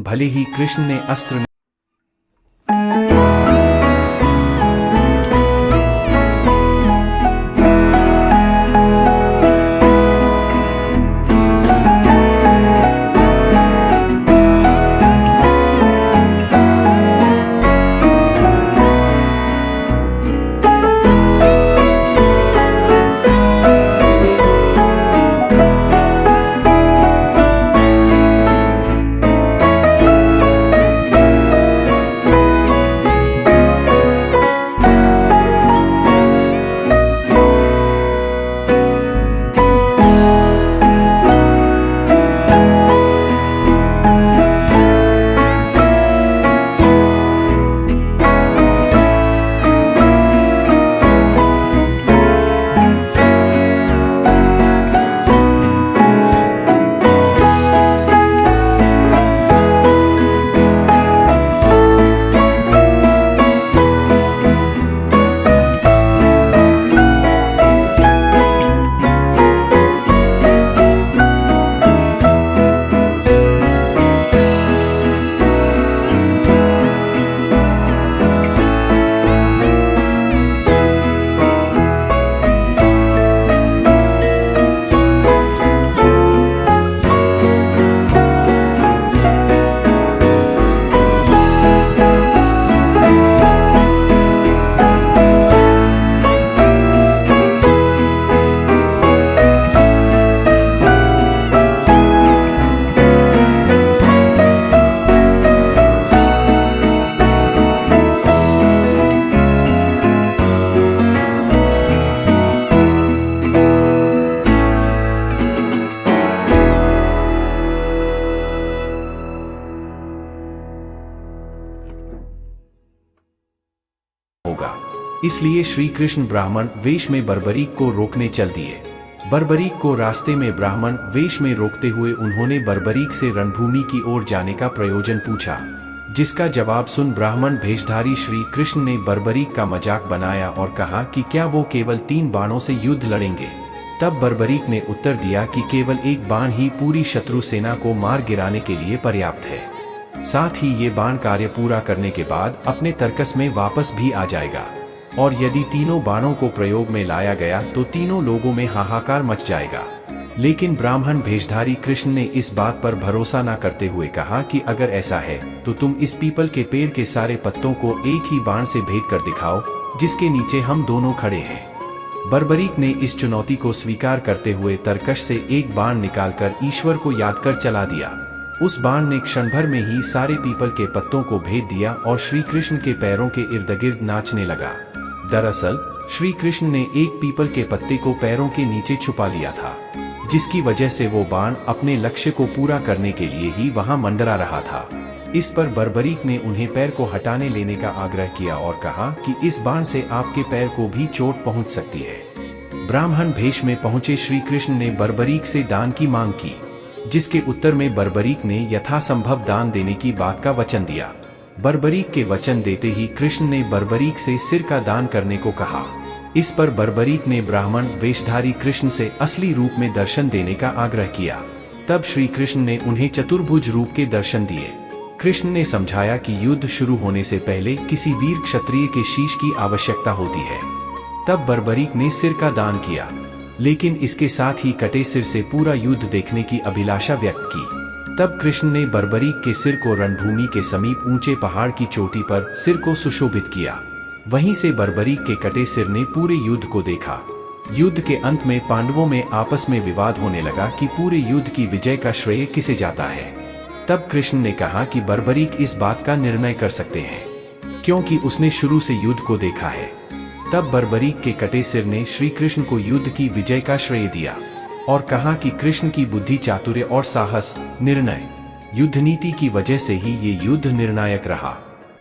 भले ही कृष्ण ने अस्त्र होगा। इसलिए श्री कृष्ण ब्राह्मण वेश में बर्बरीक को रोकने चल दिए। बर्बरीक को रास्ते में ब्राह्मण वेश में रोकते हुए उन्होंने बर्बरीक से रणभूमि की ओर जाने का प्रयोजन पूछा, जिसका जवाब सुन ब्राह्मण भेषधारी श्री कृष्ण ने बर्बरीक का मजाक बनाया और कहा कि क्या वो केवल 3 बाणों से युद्ध लड़ेंगे। तब बर्बरीक ने उत्तर दिया कि केवल 1 बाण ही पूरी शत्रु सेना को मार गिराने के लिए पर्याप्त है। साथ ही ये बाण कार्य पूरा करने के बाद अपने तर्कस में वापस भी आ जाएगा, और यदि तीनों बाणों को प्रयोग में लाया गया तो तीनों लोगों में हाहाकार मच जाएगा। लेकिन ब्राह्मण भेषधारी कृष्ण ने इस बात पर भरोसा न करते हुए कहा कि अगर ऐसा है तो तुम इस पीपल के पेड़ के सारे पत्तों को एक ही बाण से भेद कर दिखाओ, जिसके नीचे हम दोनों खड़े हैं। बर्बरीक ने इस चुनौती को स्वीकार करते हुए तरकश से एक बाण निकालकर ईश्वर को याद कर चला दिया। उस बाण ने क्षण भर में ही सारे पीपल के पत्तों को भेद दिया और श्री कृष्ण के पैरों के इर्द गिर्द नाचने लगा। दरअसल श्री कृष्ण ने एक पीपल के पत्ते को पैरों के नीचे छुपा लिया था, जिसकी वजह से वो बाण अपने लक्ष्य को पूरा करने के लिए ही वहां मंडरा रहा था। इस पर बर्बरीक ने उन्हें पैर को हटाने लेने का आग्रह किया और कहा कि इस बाण से आपके पैर को भी चोट पहुंच सकती है। ब्राह्मण भेष में पहुंचे श्री कृष्ण ने बर्बरीक से दान की मांग की, जिसके उत्तर में बर्बरीक ने यथासंभव दान देने की बात का वचन दिया। बर्बरीक के वचन देते ही कृष्ण ने बर्बरीक से सिर का दान करने को कहा। इस पर बर्बरीक ने ब्राह्मण वेशधारी कृष्ण से असली रूप में दर्शन देने का आग्रह किया। तब श्री कृष्ण ने उन्हें चतुर्भुज रूप के दर्शन दिए। कृष्ण ने समझाया कि युद्ध शुरू होने से पहले किसी वीर क्षत्रिय के शीश की आवश्यकता होती है। तब बर्बरीक ने सिर का दान किया, लेकिन इसके साथ ही कटे सिर से पूरा युद्ध देखने की अभिलाषा व्यक्त की। तब कृष्ण ने बर्बरीक के सिर को रणभूमि के समीप ऊंचे पहाड़ की चोटी पर सिर को सुशोभित किया। वहीं से बर्बरीक के कटे सिर ने पूरे युद्ध को देखा। युद्ध के अंत में पांडवों में आपस में विवाद होने लगा कि पूरे युद्ध की विजय का श्रेय किसे जाता है। तब कृष्ण ने कहा कि बर्बरीक इस बात का निर्णय कर सकते हैं, क्योंकि उसने शुरू से युद्ध को देखा है। तब बर्बरीक के कटे सिर ने श्री कृष्ण को युद्ध की विजय का श्रेय दिया और कहा कि कृष्ण की बुद्धि, चातुर्य और साहस, निर्णय, युद्ध नीति की वजह से ही ये युद्ध निर्णायक रहा।